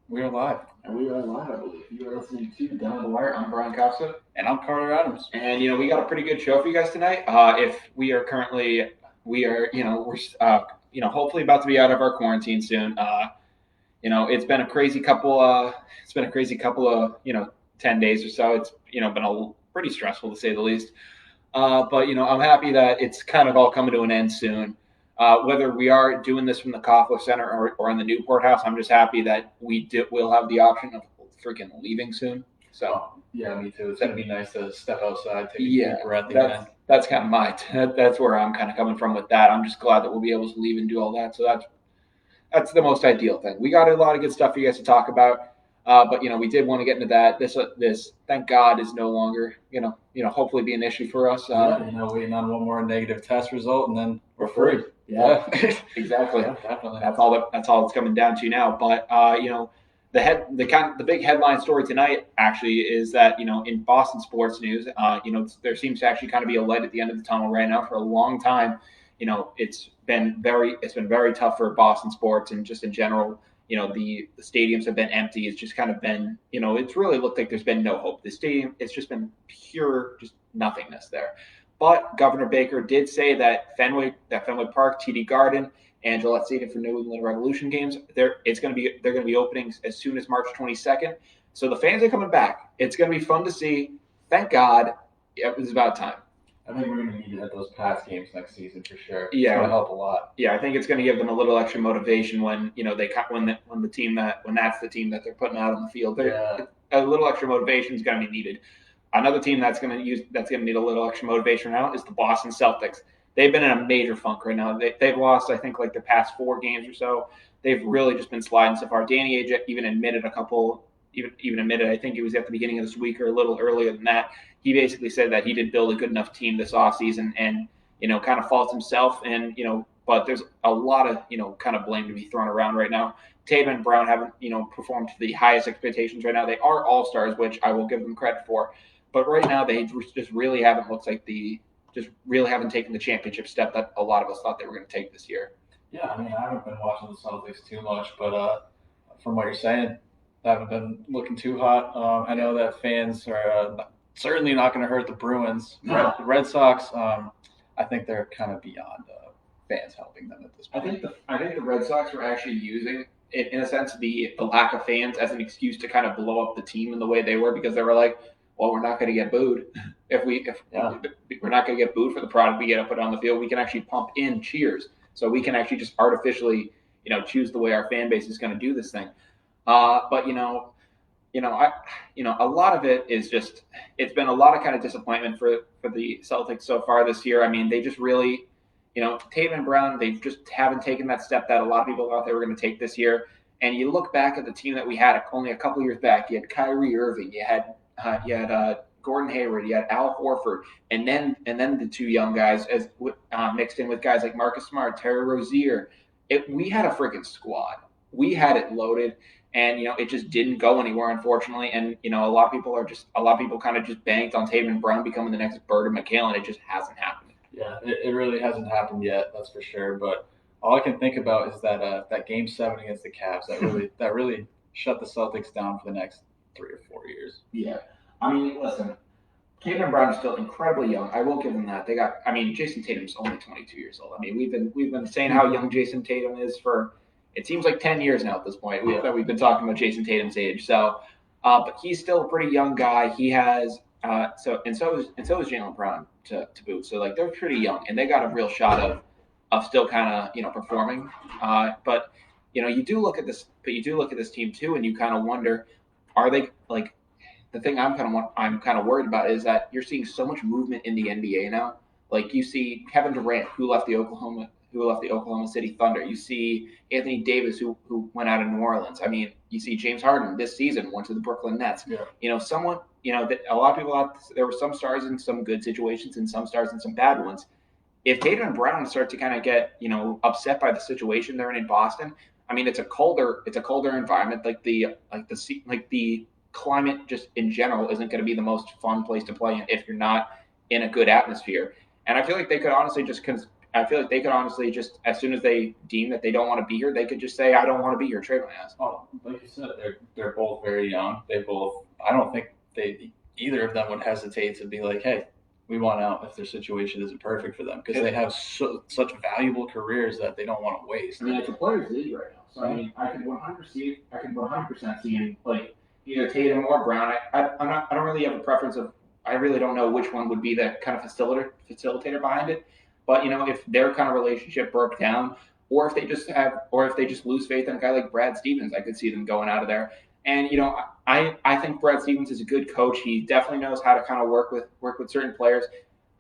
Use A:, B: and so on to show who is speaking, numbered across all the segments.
A: We are live.
B: And we are live, I believe. You are listening to Down the Wire. I'm Brian Costa.
A: And I'm Carter Adams.
B: And, we got a pretty good show for you guys tonight. If we are currently, we are, hopefully about to be out of our quarantine soon. It's been a crazy couple, it's been a crazy couple of, 10 days or so. It's, been pretty stressful to say the least. But I'm happy that it's kind of all coming to an end soon. Whether we are doing this from the Koffler Center or in the Newport House, I'm just happy that we'll have the option of freaking leaving soon. So
A: yeah, me too. It's gonna be nice to step outside, take a deep breath
B: again. That's kind of that's where I'm kind of coming from with that. I'm just glad that we'll be able to leave and do all that. So that's the most ideal thing. We got a lot of good stuff for you guys to talk about. But we did want to get into that. This thank God is no longer hopefully be an issue for us.
A: Waiting on one more negative test result and then we're free.
B: Yeah, exactly. Yeah, definitely. That's all it's coming down to now. But the big headline story tonight actually is that in Boston sports news, there seems to actually kind of be a light at the end of the tunnel right now. For a long time, it's been very tough for Boston sports and just in general. The stadiums have been empty. It's just kind of been, it's really looked like there's been no hope. The stadium, it's just been pure, just nothingness there. But Governor Baker did say that Fenway Park, TD Garden, and Gillette Stadium for New England Revolution games, they're going to be opening as soon as March 22nd. So the fans are coming back. It's going to be fun to see. Thank God, it was about time.
A: I think we're going to need it at those past games next season for sure. Yeah, it's going to help a lot.
B: Yeah, I think it's going to give them a little extra motivation when that's the team that they're putting out on the field. A little extra motivation is going to be needed. Another team that's going to need a little extra motivation now is the Boston Celtics. They've been in a major funk right now. They've lost, I think, like the past 4 games or so. They've really just been sliding so far. Danny Ainge even admitted I think it was at the beginning of this week or a little earlier than that. He basically said that he didn't build a good enough team this offseason and, kind of faults himself. And, but there's a lot of, kind of blame to be thrown around right now. Tatum and Brown haven't, performed to the highest expectations right now. They are all-stars, which I will give them credit for. But right now, they just really haven't taken the championship step that a lot of us thought they were going to take this year.
A: Yeah, I mean, I haven't been watching the Celtics too much, but from what you're saying, they haven't been looking too hot. I know that fans are certainly not going to hurt the Bruins. No. The Red Sox, I think they're kind of beyond fans helping them at this point.
B: I think the Red Sox were actually using, in a sense, the lack of fans as an excuse to kind of blow up the team in the way they were, because they were like, well, we're not going to get booed. If we're not going to get booed for the product we get to put on the field, we can actually pump in cheers. So we can actually just artificially, choose the way our fan base is going to do this thing. But a lot of it is just, it's been a lot of kind of disappointment for the Celtics so far this year. I mean, they just really, Tatum and Brown, they just haven't taken that step that a lot of people thought they were going to take this year. And you look back at the team that we had only a couple years back. You had Kyrie Irving, you had Gordon Hayward, you had Al Horford, and then the 2 young guys as mixed in with guys like Marcus Smart, Terry Rozier. We had a freaking squad. We had it loaded, and it just didn't go anywhere, unfortunately. And a lot of people kind of just banked on Tatum and Brown becoming the next Bird and McHale, and it just hasn't happened.
A: Yeah, it really hasn't happened yet. That's for sure. But all I can think about is that Game 7 against the Cavs that really shut the Celtics down for the next 3 or 4 years.
B: Yeah. I mean, listen, Tatum and Brown are still incredibly young. I will give them that. Jason Tatum's only 22 years old. I mean, we've been saying how young Jason Tatum is for, it seems like 10 years now at this point. We've been talking about Jason Tatum's age. So, but he's still a pretty young guy. He has so is Jaylen Brown to boot. So like they're pretty young, and they got a real shot of still kind of performing. But you do look at this team too, and you kind of wonder, are they like? The thing I'm kind of worried about is that you're seeing so much movement in the NBA now. Like you see Kevin Durant, who left the Oklahoma City Thunder. You see Anthony Davis, who went out of New Orleans. I mean, you see James Harden this season went to the Brooklyn Nets. Yeah. That a lot of people there were some stars in some good situations and some stars in some bad ones. If Tatum and Brown start to kind of get upset by the situation they're in Boston, I mean, it's a colder environment. The climate just in general isn't going to be the most fun place to play in if you're not in a good atmosphere. And I feel like they could honestly just I feel like they could honestly just, as soon as they deem that they don't want to be here, they could just say, I don't want to be here, trade my ass.
A: Oh, like you said, they're both very young. I don't think either of them would hesitate to be like, hey, we want out if their situation isn't perfect for them because they have such valuable careers that they don't want to waste.
B: I mean, it's a players' league right now, so I mean, I could 100% see him like either Tatum or Brown. I don't really have a preference of. I really don't know which one would be the kind of facilitator behind it. But if their kind of relationship broke down, or if they just lose faith in a guy like Brad Stevens, I could see them going out of there. And I think Brad Stevens is a good coach. He definitely knows how to kind of work with certain players.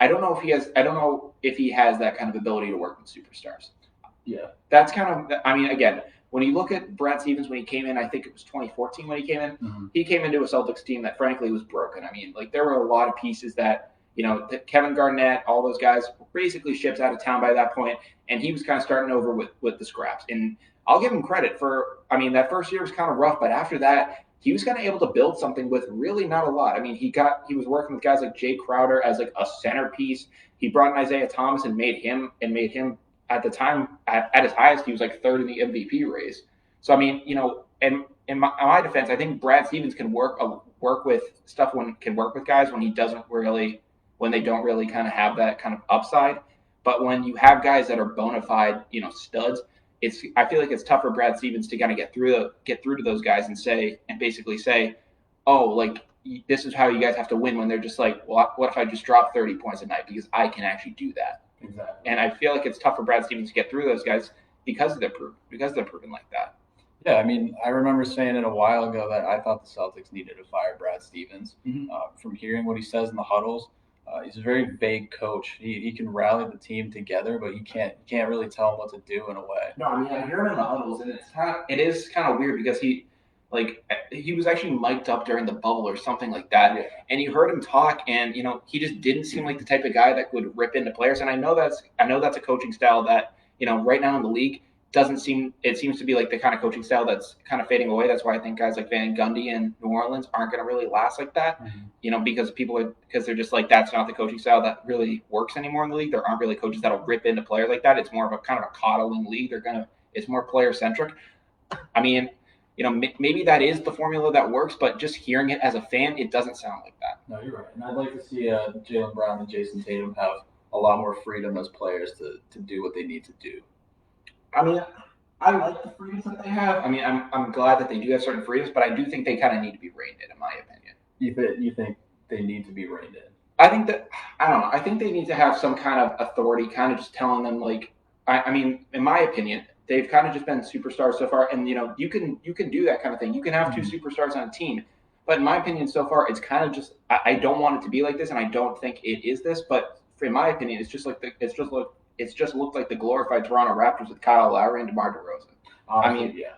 B: I don't know if he has that kind of ability to work with superstars.
A: Yeah,
B: that's kind of. I mean, again, when you look at Brad Stevens when he came in, I think it was 2014 when he came in.
A: Mm-hmm.
B: He came into a Celtics team that frankly was broken. I mean, like there were a lot of pieces that Kevin Garnett, all those guys were basically ships out of town by that point, and he was kind of starting over with the scraps. And I'll give him credit for. I mean, that first year was kind of rough, but after that, he was kind of able to build something with really not a lot. I mean, he was working with guys like Jay Crowder as like a centerpiece. He brought in Isaiah Thomas and made him at the time at his highest, he was like third in the MVP race. So I mean, and in my defense, I think Brad Stevens can work with guys when they don't really kind of have that kind of upside. But when you have guys that are bona fide, studs, I feel like it's tough for Brad Stevens to kind of get through to those guys and basically say, oh, like this is how you guys have to win, when they're just like, well, what if I just drop 30 points a night because I can actually do that.
A: Exactly.
B: And I feel like it's tough for Brad Stevens to get through those guys because they're proven like that.
A: Yeah, I mean, I remember saying it a while ago that I thought the Celtics needed to fire Brad Stevens.
B: Mm-hmm.
A: From hearing what he says in the huddles, he's a very vague coach. He can rally the team together, but you can't really tell him what to do in a way.
B: No, I mean, I hear him in the huddles, and it is kind of weird because he was actually mic'd up during the bubble or something like that,
A: yeah.
B: And you heard him talk, and he just didn't seem like the type of guy that would rip into players. And I know that's a coaching style that right now in the league seems to be like the kind of coaching style that's kind of fading away. That's why I think guys like Van Gundy and New Orleans aren't going to really last like that.
A: Mm-hmm.
B: Because they're just like, that's not the coaching style that really works anymore in the league. There aren't really coaches that'll rip into players like that. It's more of a kind of a coddling league. It's more player centric. I mean, maybe that is the formula that works, but just hearing it as a fan, it doesn't sound like that.
A: No, you're right. And I'd like to see Jaylen Brown and Jason Tatum have a lot more freedom as players to do what they need to do.
B: I mean, I like the freedoms that they have. I mean, I'm glad that they do have certain freedoms, but I do think they kind of need to be reined in my opinion.
A: You think they need to be reined in?
B: I think that, I don't know. I think they need to have some kind of authority, kind of just telling them, like, I mean, in my opinion, they've kind of just been superstars so far, and you can do that kind of thing. You can have two superstars on a team, but in my opinion, so far, it's kind of just I don't want it to be like this, and I don't think it is this. But in my opinion, it's just looked like the glorified Toronto Raptors with Kyle Lowry and DeMar DeRozan. I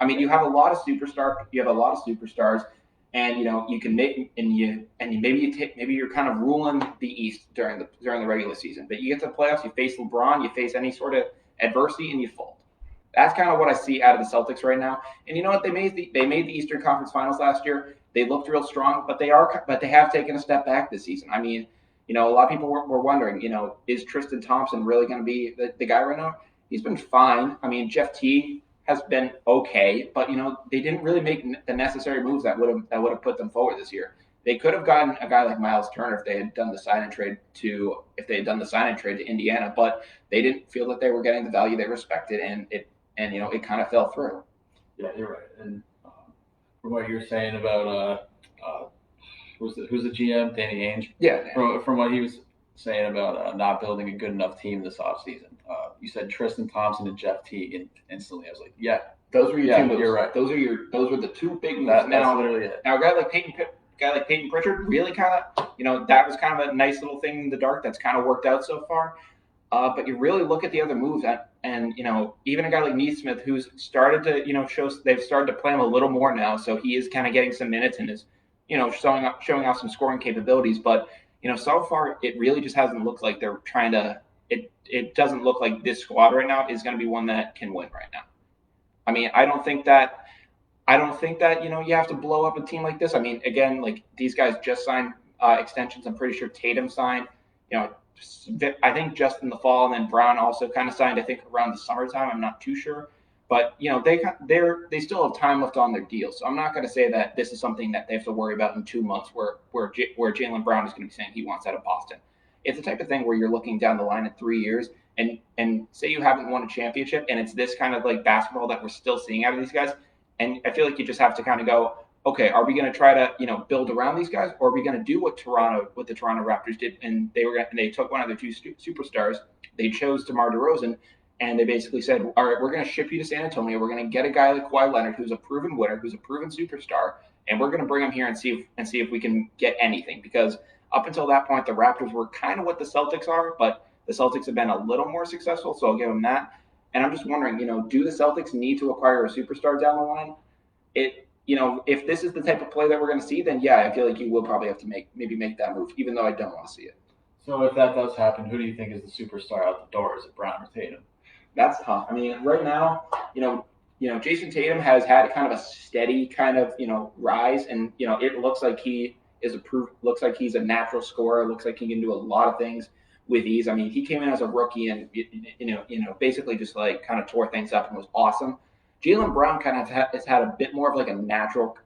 B: mean, you have a lot of superstars, and you can make maybe you're kind of ruling the East during the regular season, but you get to the playoffs, you face LeBron, you face any sort of adversity, and you fold. That's kind of what I see out of the Celtics right now. And you know what? They made the Eastern Conference Finals last year. They looked real strong, but they have taken a step back this season. I mean, a lot of people were wondering, is Tristan Thompson really going to be the guy right now? He's been fine. I mean, Jeff Teague has been okay, but they didn't really make the necessary moves that would have put them forward this year. They could have gotten a guy like Miles Turner if they had done the sign and trade to Indiana, but they didn't feel that they were getting the value they respected, and it kind of fell through.
A: Yeah, you're right. And from what you're saying about who's the GM, Danny Ainge?
B: Yeah.
A: From what he was saying about not building a good enough team this offseason, you said Tristan Thompson and Jeff Teague, and instantly I was like, yeah,
B: those were your two moves.
A: You're right.
B: Those were the two big moves.
A: That's literally it.
B: Now a guy like Peyton Pritchard really kind of, that was kind of a nice little thing in the dark that's kind of worked out so far. But you really look at the other moves, and even a guy like Neesmith, who's started to they've started to play him a little more now, so he is kind of getting some minutes and is showing off some scoring capabilities. But so far it really just hasn't looked like they're trying to. It doesn't look like this squad right now is going to be one that can win right now. I mean, I don't think that you have to blow up a team like this. I mean, again, like these guys just signed extensions. I'm pretty sure Tatum signed. I think just in the fall, and then Brown also kind of signed. I think around the summertime. I'm not too sure, but they still have time left on their deal. So I'm not going to say that this is something that they have to worry about in 2 months, where Jaylen Brown is going to be saying he wants out of Boston. It's the type of thing where you're looking down the line in 3 years, and say you haven't won a championship, and it's this kind of like basketball that we're still seeing out of these guys. And I feel like you just have to kind of go, okay, are we going to try to build around these guys, or are we going to do what the Toronto Raptors did, and they took one of their two superstars, they chose DeMar DeRozan, and they basically said, all right, we're going to ship you to San Antonio, we're going to get a guy like Kawhi Leonard, who's a proven winner, who's a proven superstar, and we're going to bring him here and see if we can get anything, because up until that point, the Raptors were kind of what the Celtics are, but the Celtics have been a little more successful, so I'll give them that. And I'm just wondering, do the Celtics need to acquire a superstar down the line? If this is the type of play that we're going to see, then yeah, I feel like you will probably have to make that move, even though I don't want to see it.
A: So if that does happen, who do you think is the superstar out the door? Is it Brown or Tatum?
B: That's tough. I mean, right now, Jason Tatum has had kind of a steady kind of rise, and it looks like looks like he's a natural scorer. Looks like he can do a lot of things with ease. I mean, he came in as a rookie and basically just like kind of tore things up and was awesome. Jaylen Brown kind of has had a bit more of like a natural,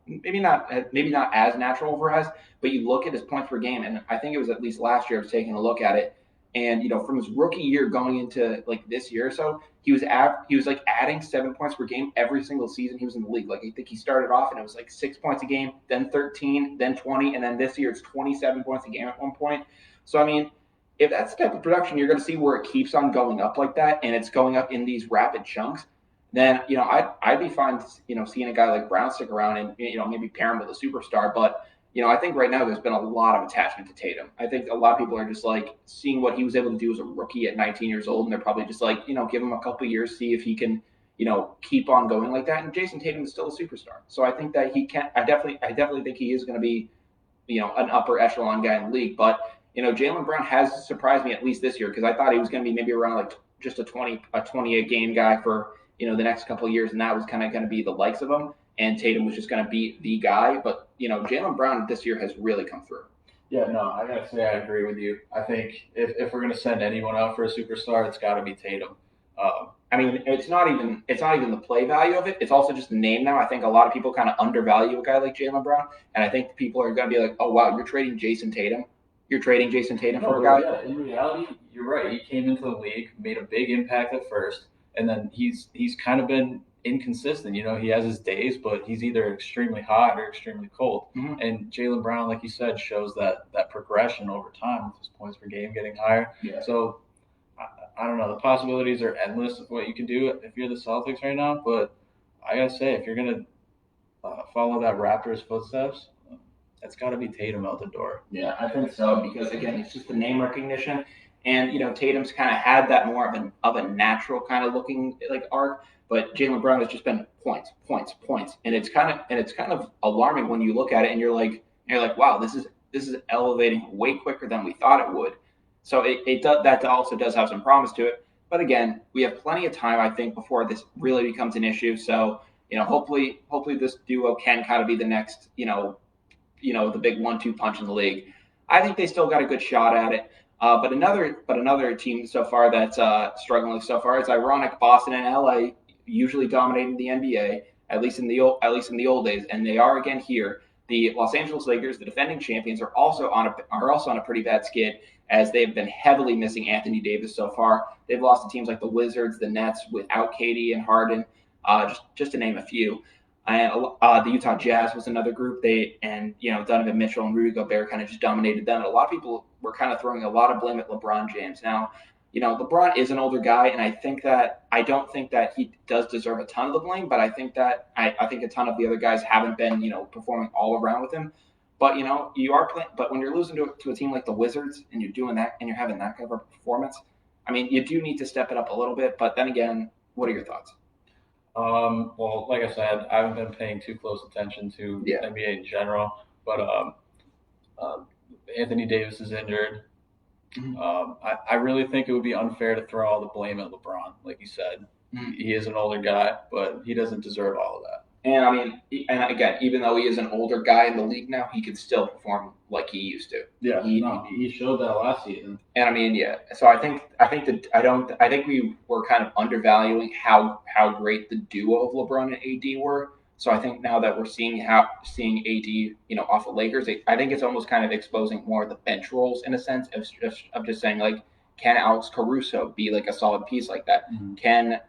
B: maybe not as natural overrise, but you look at his points per game, and I think it was at least last year I was taking a look at it, and from his rookie year going into like this year or so, he was like adding 7 points per game every single season he was in the league. Like I think he started off and it was like 6 points a game, then 13, then 20, and then this year it's 27 points a game at one point. So I mean, if that's the type of production you're going to see where it keeps on going up like that, and it's going up in these rapid chunks, then I'd be fine, seeing a guy like Brown stick around and maybe pair him with a superstar. But I think right now there's been a lot of attachment to Tatum. I think a lot of people are just like seeing what he was able to do as a rookie at 19 years old, and they're probably just like give him a couple years, see if he can keep on going like that. And Jason Tatum is still a superstar, so I think that he can. I definitely think he is going to be an upper echelon guy in the league. But Jaylen Brown has surprised me at least this year, because I thought he was going to be maybe around like just a 28 game guy for the next couple of years, and that was kind of going to be the likes of him, and Tatum was just going to be the guy. But Jaylen Brown this year has really come through.
A: Yeah, no, I gotta say I agree with you. I think if we're gonna send anyone out for a superstar, it's got to be Tatum.
B: I mean, it's not even the play value of it. It's also just the name now. I think a lot of people kind of undervalue a guy like Jaylen Brown, and I think people are going to be like, "Oh wow, you're trading Jason Tatum. You're trading Jason Tatum for a guy."
A: Yeah, in reality, you're right. He came into the league, made a big impact at first, and then he's kind of been inconsistent. He has his days, but he's either extremely hot or extremely cold.
B: Mm-hmm.
A: And Jaylen Brown, like you said, shows that progression over time with his points per game getting higher.
B: Yeah.
A: So I don't know. The possibilities are endless of what you can do if you're the Celtics right now. But I gotta say, if you're gonna follow that Raptors footsteps, it's got to be Tatum out the door.
B: Yeah, I think so, because again, it's just the name recognition, and Tatum's kind of had that more of a natural kind of looking like arc, but Jaylen Brown has just been points, and it's kind of alarming when you look at it and you're like, wow, this is elevating way quicker than we thought it would. So that also does have some promise to it. But again, we have plenty of time, I think, before this really becomes an issue. So hopefully this duo can kind of be the next the big 1-2 punch in the league. I think they still got a good shot at it. But another team so far that's struggling so far, it's ironic. Boston and LA usually dominating the NBA, at least in the old days, and they are again here. The Los Angeles Lakers, the defending champions, are also on a pretty bad skid, as they've been heavily missing Anthony Davis so far. They've lost to teams like the Wizards, the Nets without KD and Harden, just to name a few. And the Utah Jazz was another group. Donovan Mitchell and Rudy Gobert kind of just dominated them. And a lot of people were kind of throwing a lot of blame at LeBron James. Now, LeBron is an older guy, and I don't think that he does deserve a ton of the blame, but I think a ton of the other guys haven't been, performing all around with him. But, you are playing, but when you're losing to a team like the Wizards and you're doing that and you're having that kind of a performance, I mean, you do need to step it up a little bit. But then again, what are your thoughts?
A: Well, like I said, I haven't been paying too close attention to NBA in general, but Anthony Davis is injured. Mm-hmm. I really think it would be unfair to throw all the blame at LeBron. Like you said, he is an older guy, but he doesn't deserve all of that.
B: And I mean, and again, even though he is an older guy in the league now, he can still perform like he used to.
A: Yeah, he showed that last season.
B: And I mean, yeah. So I think we were kind of undervaluing how great the duo of LeBron and AD were. So I think now that we're seeing AD, off the Lakers, I think it's almost kind of exposing more of the bench roles in a sense of just saying like, can Alex Caruso be like a solid piece like that?
A: Mm-hmm.
B: Can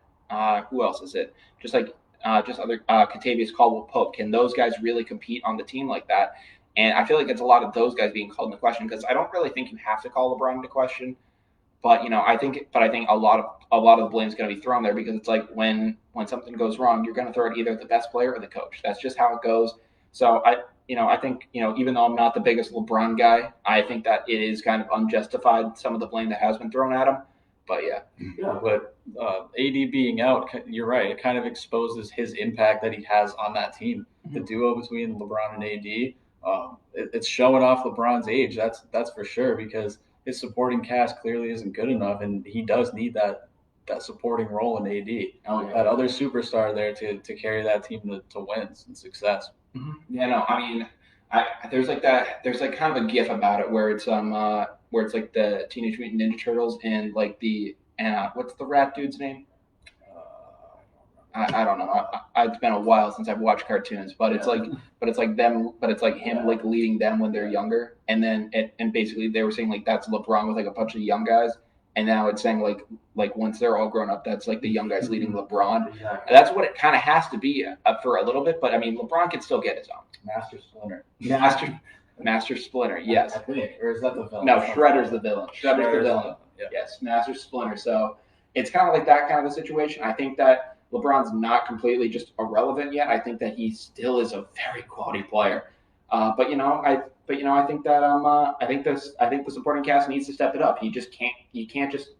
B: who else is it? Just other Kentavious Caldwell Pope. Can those guys really compete on the team like that? And I feel like it's a lot of those guys being called into question because I don't really think you have to call LeBron into question. But I think a lot of the blame is going to be thrown there because it's like when something goes wrong, you're going to throw it either at the best player or the coach. That's just how it goes. So I think even though I'm not the biggest LeBron guy, I think that it is kind of unjustified some of the blame that has been thrown at him. But
A: but AD being out, you're right. It kind of exposes his impact that he has on that team. Mm-hmm. The duo between LeBron and AD, it's showing off LeBron's age. That's for sure because his supporting cast clearly isn't good enough, and he does need that supporting role in AD.
B: Oh, yeah.
A: That other superstar there to carry that team to wins and success.
B: Mm-hmm. Yeah, no, I mean, there's like kind of a gif about it where it's like the Teenage Mutant Ninja Turtles and like what's the rat dude's name? I don't know. It's been a while since I've watched cartoons, but it's like him like leading them when they're younger, and then and basically they were saying like that's LeBron with like a bunch of young guys, and now it's saying like once they're all grown up, that's like the young guys leading LeBron. Exactly. That's what it kind of has to be for a little bit, but I mean LeBron can still get his own. Master Splinter, yes.
A: I think, or is that the villain?
B: No, Shredder's the villain. Shredder's the villain. Yeah. Yes, Master Splinter. So it's kind of like that kind of a situation. I think that LeBron's not completely just irrelevant yet. I think that he still is a very quality player. I think that I think the supporting cast needs to step it up. He can't just.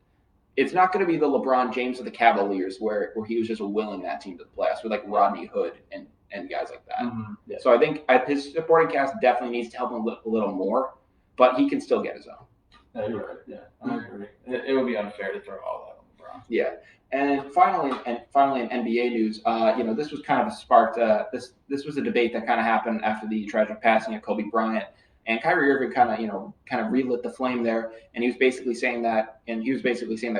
B: It's not going to be the LeBron James of the Cavaliers where he was just willing that team to the playoffs with like Rodney Hood and guys like that.
A: Mm-hmm. Yeah.
B: So I think his supporting cast definitely needs to help him a little more, but he can still get his own.
A: Yeah, you're right. Yeah, I agree. It would be unfair to throw all that on LeBron.
B: Yeah. And finally, in NBA news, this was kind of sparked. This was a debate that kind of happened after the tragic passing of Kobe Bryant, and Kyrie Irving kind of relit the flame there, and he was basically saying that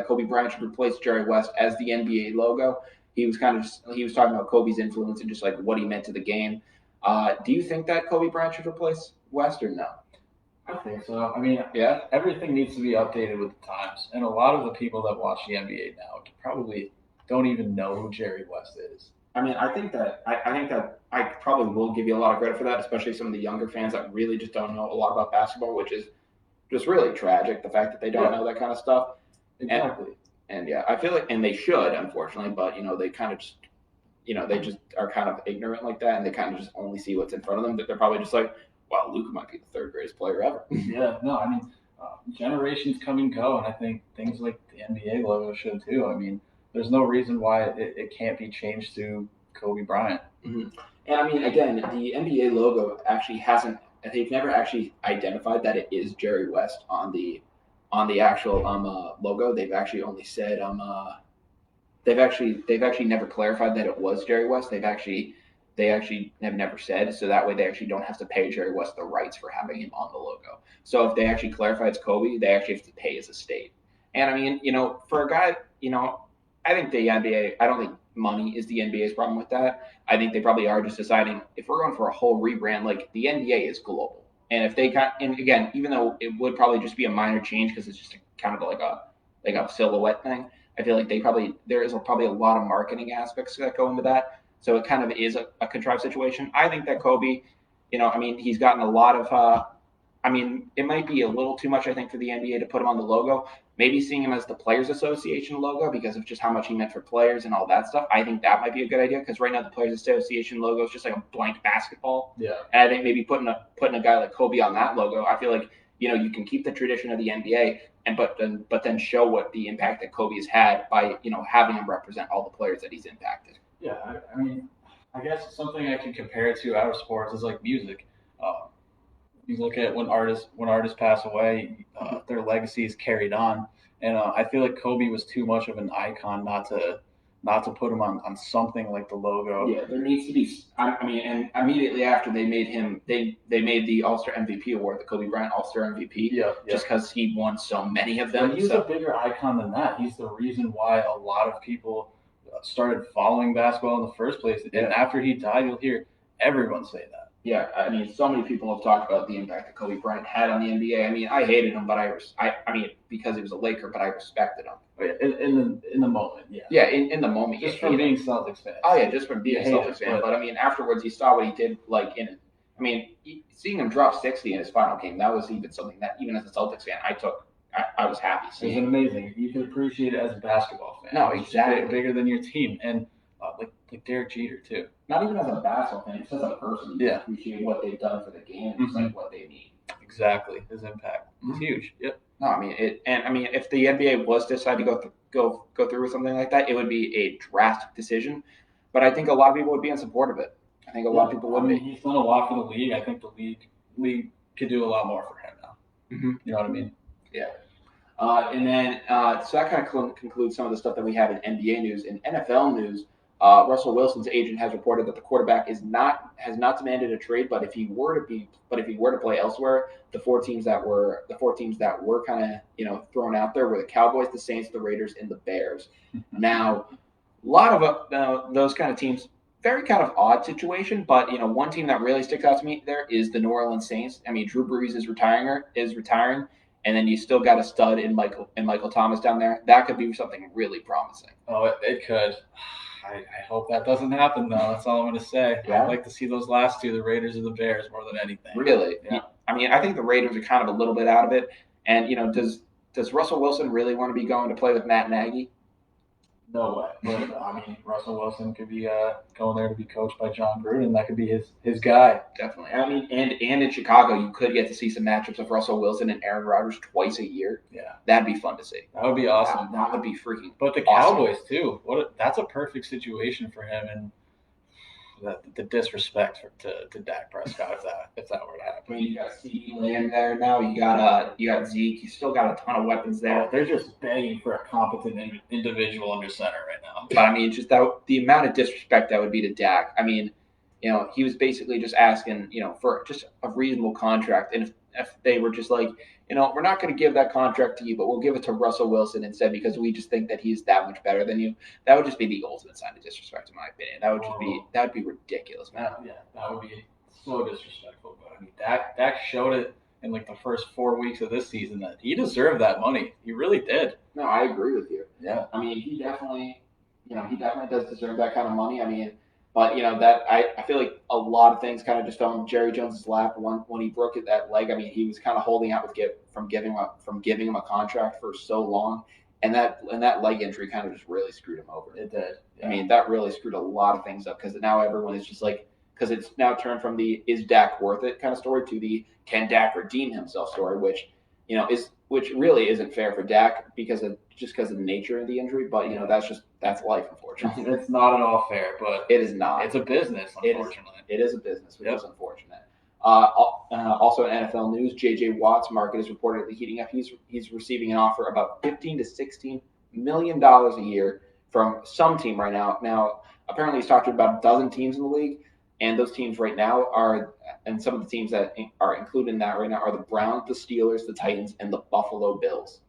B: Kobe Bryant should replace Jerry West as the NBA logo. He was talking about Kobe's influence and just like what he meant to the game. Do you think that Kobe Bryant should replace West or no?
A: I think so. I mean, yeah, everything needs to be updated with the times, and a lot of the people that watch the NBA now probably don't even know who Jerry West is.
B: I mean, I think that I probably will give you a lot of credit for that, especially some of the younger fans that really just don't know a lot about basketball, which is just really tragic. The fact that they don't know that kind of stuff.
A: Exactly.
B: And yeah, I feel like, and they should, unfortunately, but they kind of just, they just are kind of ignorant like that, and they kind of just only see what's in front of them. That they're probably just like, wow, Luka might be the third greatest player ever.
A: Yeah, no, I mean, generations come and go, and I think things like the NBA logo should too. I mean, there's no reason why it can't be changed to Kobe Bryant.
B: Mm-hmm. And I mean, again, the NBA logo actually they've never actually identified that it is Jerry West on the actual logo. They've actually only said they've actually never clarified that it was Jerry West. They actually have never said, so that way they actually don't have to pay Jerry West the rights for having him on the logo. So if they actually clarify it's Kobe, they actually have to pay his estate. And I mean, for a guy, I think the NBA, I don't think money is the NBA's problem with that. I think they probably are just deciding if we're going for a whole rebrand, like the NBA is global. And if they and again, even though it would probably just be a minor change because it's just kind of like a silhouette thing, I feel like there is probably a lot of marketing aspects that go into that. So it kind of is a contrived situation. I think that Kobe, he's gotten a lot of, it might be a little too much, I think, for the NBA to put him on the logo. Maybe seeing him as the Players Association logo because of just how much he meant for players and all that stuff. I think that might be a good idea because right now the Players Association logo is just like a blank basketball.
A: Yeah.
B: And I think maybe putting a guy like Kobe on that logo, I feel like, you can keep the tradition of the NBA but then show what the impact that Kobe has had by, having him represent all the players that he's impacted.
A: Yeah, I mean, I guess something I can compare to our sports is like music. You look at when artists pass away, their legacy is carried on, and I feel like Kobe was too much of an icon not to not to put him on something like the logo.
B: Yeah, there needs to be. I mean, and immediately after they made him, they made the All-Star MVP award, the Kobe Bryant All-Star MVP, just because he won so many of them.
A: But he's a bigger icon than that. He's the reason why a lot of people started following basketball in the first place. And after he died, you'll hear everyone say that.
B: Yeah, I mean, so many people have talked about the impact that Kobe Bryant had on the NBA. I mean, I hated him, but I mean, because he was a Laker, but I respected him.
A: In the moment, yeah.
B: Yeah, in the moment.
A: Just from being Celtics fans.
B: Oh, yeah, just from being a Celtics fan. But, I mean, afterwards, he saw what he did, like, seeing him drop 60 in his final game, that was even something that, even as a Celtics fan, I was happy seeing.
A: It was amazing. You can appreciate it as a basketball fan.
B: No, exactly.
A: Bigger than your team. And, like Derek Jeter, too.
B: Not even as a basketball fan, just as a person. You appreciate what they've done for the game and like what they mean.
A: Exactly. His impact is huge. Yep.
B: No, I mean if the NBA was to decide to go through with something like that, it would be a drastic decision. But I think a lot of people would be in support of it. I think a lot of people would be.
A: He's done a lot for the league. I think the league could do a lot more for him now.
B: Mm-hmm.
A: You know what I mean?
B: Yeah. And then so that kind of concludes some of the stuff that we have in NBA news. In NFL news, Russell Wilson's agent has reported that the quarterback has not demanded a trade, but if he were to play elsewhere, the four teams that were kind of thrown out there were the Cowboys, the Saints, the Raiders, and the Bears. Now, a lot of those kind of teams, very kind of odd situation, but one team that really sticks out to me there is the New Orleans Saints. I mean, Drew Brees is retiring. And then you still got a stud in Michael Thomas down there. That could be something really promising.
A: Oh, it could. I hope that doesn't happen, though. That's all I'm going to say.
B: Yeah.
A: I'd like to see those last two, the Raiders and the Bears, more than anything.
B: Really?
A: Yeah.
B: I mean, I think the Raiders are kind of a little bit out of it. And, does Russell Wilson really want to be going to play with Matt Nagy?
A: No way. But, I mean, Russell Wilson could be going there to be coached by John Gruden. That could be his guy.
B: Definitely. I mean, and in Chicago, you could get to see some matchups of Russell Wilson and Aaron Rodgers twice a year.
A: Yeah.
B: That'd be fun to see.
A: That would be awesome.
B: That would be freaking
A: But the
B: awesome.
A: Cowboys, too. That's a perfect situation for him. And the disrespect to Dak Prescott if that were to happen.
B: I mean, you got CeeDee Lamb there now. You got Zeke. You still got a ton of weapons there.
A: They're just begging for a competent individual under center right now.
B: But I mean, just the amount of disrespect that would be to Dak. I mean, he was basically just asking, for just a reasonable contract. And if they were just like, we're not going to give that contract to you, but we'll give it to Russell Wilson instead because we just think that he's that much better than you. That would just be the ultimate sign of disrespect, in my opinion. That would be ridiculous, man.
A: That would be so disrespectful. But I mean, Dak showed it in like the first 4 weeks of this season that he deserved that money. He really did.
B: No, I agree with you.
A: Yeah.
B: I mean, he definitely does deserve that kind of money. I mean, but that I feel like a lot of things kind of just fell in Jerry Jones's lap when he broke that leg. I mean, he was kind of holding out from giving him a contract for so long, and that leg injury kind of just really screwed him over.
A: It did. Yeah.
B: I mean, that really screwed a lot of things up because now everyone is just like, because it's now turned from the is Dak worth it kind of story to the can Dak redeem himself story, which which really isn't fair for Dak because of the nature of the injury. But that's life, unfortunately.
A: It's not at all fair, but
B: it is not.
A: It's a business, unfortunately.
B: It is a business, which is unfortunate. Also in NFL news, J.J. Watt's market is reportedly heating up. He's receiving an offer about $15 to $16 million a year from some team right now. Now, apparently he's talked to about a dozen teams in the league, and those teams right now and some of the teams that are included in that right now are the Browns, the Steelers, the Titans, and the Buffalo Bills.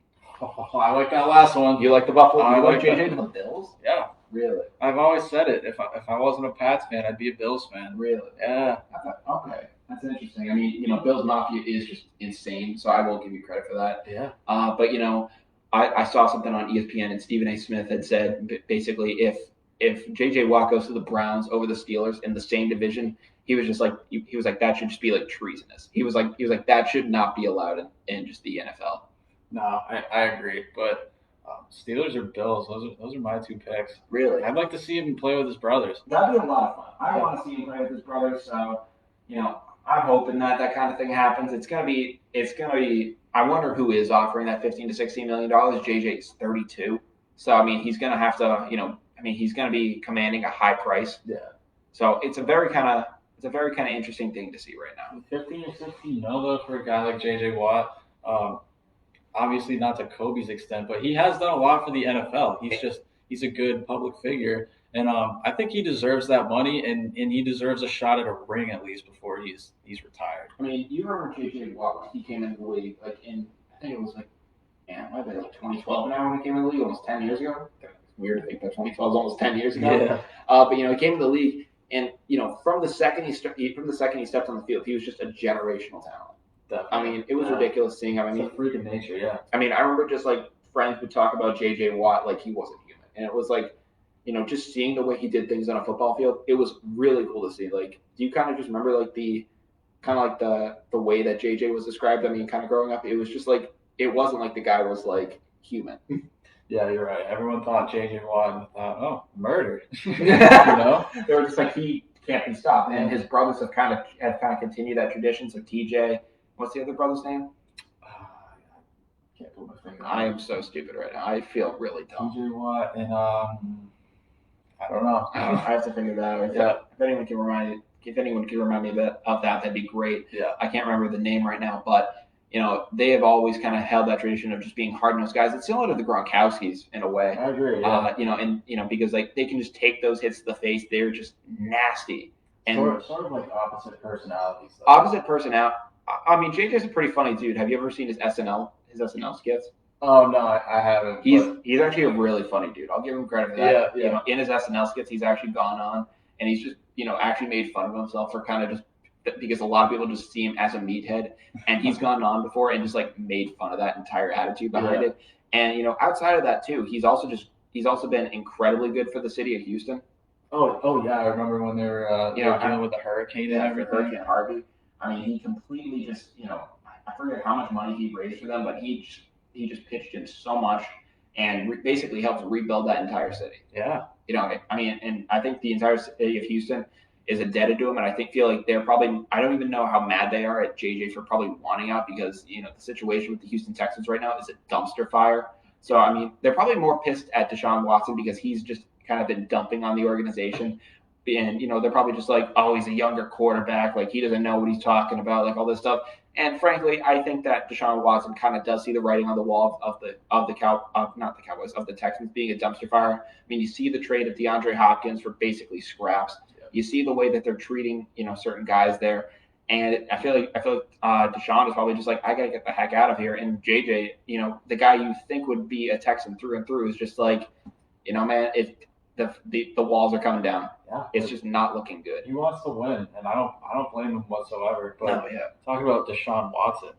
A: Oh, I like that last one.
B: You like the Buffalo? You like
A: JJ
B: to the Bills?
A: Yeah.
B: Really?
A: I've always said it. If I wasn't a Pats fan, I'd be a Bills fan.
B: Really?
A: Yeah.
B: Okay. That's interesting. I mean, Bills Mafia is just insane, so I will give you credit for that.
A: Yeah.
B: But I saw something on ESPN, and Stephen A. Smith had said basically if J.J. Watt goes to the Browns over the Steelers in the same division, he was just like that should just be like treasonous. He was like that should not be allowed in just the NFL.
A: No, I agree, but Steelers or Bills, those are my two picks.
B: Really?
A: I'd like to see him play with his brothers.
B: That'd be a lot of fun. I want to see him play with his brothers, so I'm hoping that kind of thing happens. It's gonna be. I wonder who is offering that $15 to $16 million. JJ is 32, so I mean he's gonna have to. He's gonna be commanding a high price.
A: Yeah.
B: So it's a very kind of interesting thing to see right now.
A: 15 or 16 mil though for a guy like JJ Watt. Obviously not to Kobe's extent, but he has done a lot for the NFL. he's a good public figure, and I think he deserves that money, and he deserves a shot at a ring at least before he's retired.
B: I mean, you remember J.J. Watt when he came into the league, like I think it was like, man, it might have been like 2012 now when he came in the league, almost 10 years ago. It's weird to think that 2012 is almost 10 years ago.
A: Yeah.
B: But he came in the league, and from the second he stepped on the field, he was just a generational talent.
A: Definitely.
B: I mean, it was ridiculous seeing him. I mean,
A: it's a freak of nature, yeah.
B: I mean, I remember just like friends would talk about J.J. Watt like he wasn't human, and it was like, just seeing the way he did things on a football field, it was really cool to see. Like, do you kind of just remember like the way that JJ was described? I mean, kind of growing up, it was just like, it wasn't like the guy was like human.
A: Yeah, you're right. Everyone thought J.J. Watt and thought, oh, murder.
B: They were just like, he can't be stopped. And his brothers have kind of continued that tradition. So TJ, what's the other brother's name?
A: I can't put my finger.
B: I am so stupid right now. I feel really dumb.
A: T.J. Watt and I don't know.
B: I have to figure that out.
A: Yeah.
B: If anyone can remind me of that, that'd be great.
A: Yeah.
B: I can't remember the name right now, but they have always kind of held that tradition of just being hard-nosed guys. It's similar to the Gronkowskis in a way.
A: I agree. Yeah.
B: Because like they can just take those hits to the face. They're just nasty. And
A: sort of like opposite personalities. Though.
B: Opposite personality. I mean, JJ's a pretty funny dude. Have you ever seen his SNL skits?
A: Oh no, I haven't.
B: He's actually a really funny dude. I'll give him credit for that.
A: Yeah.
B: In his SNL skits, he's actually gone on and he's just actually made fun of himself for kind of just because a lot of people just see him as a meathead, and he's gone on before and just like made fun of that entire attitude behind it. And outside of that too, he's also been incredibly good for the city of Houston.
A: Oh yeah, I remember when they were dealing with the hurricane and everything.
B: Hurricane Harvey. I mean, he completely just I forget how much money he raised for them, but he just pitched in so much and basically helped rebuild that entire city.
A: Yeah.
B: I mean, and I think the entire city of Houston is indebted to him, and I feel like they're probably, I don't even know how mad they are at JJ for probably wanting out because, the situation with the Houston Texans right now is a dumpster fire. So, I mean, they're probably more pissed at Deshaun Watson because he's just kind of been dumping on the organization. And, they're probably just like, oh, he's a younger quarterback. Like, he doesn't know what he's talking about, like all this stuff. And frankly, I think that Deshaun Watson kind of does see the writing on the wall of the Texans being a dumpster fire. I mean, you see the trade of DeAndre Hopkins for basically scraps. You see the way that they're treating, certain guys there, and I feel like Deshaun is probably just like, I gotta get the heck out of here. And JJ, the guy you think would be a Texan through and through, is just like, man, the walls are coming down.
A: Yeah,
B: it's just not looking good.
A: He wants to win, and I don't blame him whatsoever. But talking about Deshaun Watson,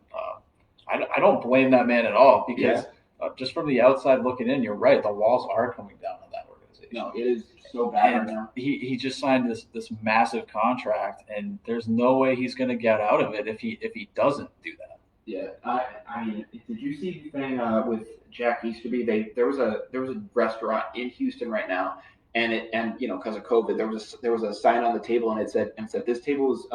A: I don't blame that man at all because just from the outside looking in, you're right. The walls are coming down on that organization.
B: No, it is so bad right now.
A: He just signed this massive contract, and there's no way he's going to get out of it if he doesn't do that.
B: Yeah, I mean, did you see the thing with Jack Easterby? There was a restaurant in Houston right now, and because of COVID, there was a sign on the table, and it said this table is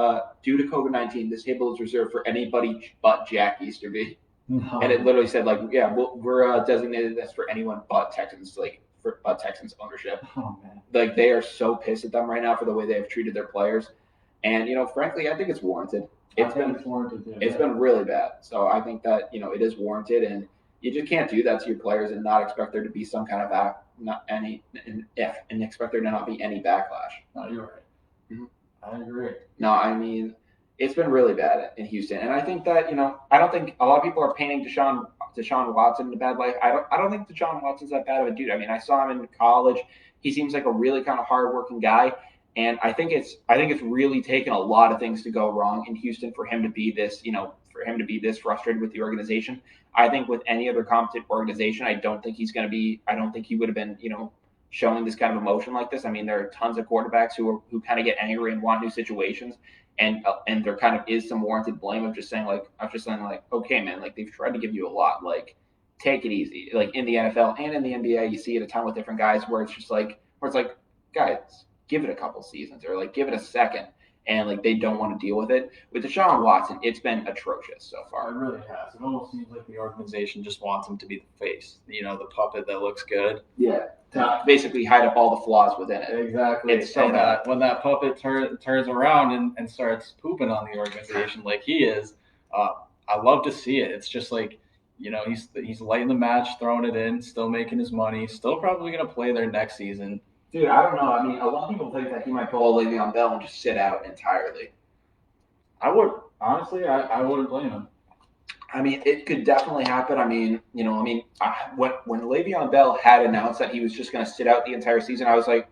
B: due to COVID-19, this table is reserved for anybody but Jack Easterby. No. And it literally said like, we're designated this for anyone but Texans, like for Texans ownership.
A: Oh man,
B: like they are so pissed at them right now for the way they have treated their players, and frankly, I think it's warranted. It's been really bad. So I think that it is warranted, and you just can't do that to your players and not expect there to be some kind of and expect there to not be any backlash.
A: No, you're right. Mm-hmm. I agree.
B: No, I mean, it's been really bad in Houston, and I think that I don't think a lot of people are painting Deshaun Watson in a bad light. I don't think Deshaun Watson's that bad of a dude. I mean, I saw him in college. He seems like a really kind of hardworking guy. And I think it's really taken a lot of things to go wrong in Houston for him to be this, this frustrated with the organization. I think with any other competent organization, I don't think he would have been, showing this kind of emotion like this. I mean, there are tons of quarterbacks who kind of get angry and want new situations, and there kind of is some warranted blame of just saying like, okay, man, like they've tried to give you a lot, like take it easy. Like in the NFL and in the NBA, you see it a ton with different guys where it's like, guys, give it a couple seasons or like give it a second, and like they don't want to deal with it. With Deshaun Watson, it's been atrocious so far.
A: It really has. It almost seems like the organization just wants him to be the face, the puppet that looks good.
B: Yeah, to basically hide up all the flaws within it.
A: Exactly.
B: It's so bad.
A: When that puppet turns around and starts pooping on the organization like he is, I love to see it. It's just like He's lighting the match, throwing it in, still making his money, still probably going to play there next season.
B: Dude, I don't know. I mean, a lot of people think that he might pull a Le'Veon Bell and just sit out entirely.
A: I would honestly, I wouldn't blame him.
B: I mean, it could definitely happen. I mean, when Le'Veon Bell had announced that he was just going to sit out the entire season, I was like,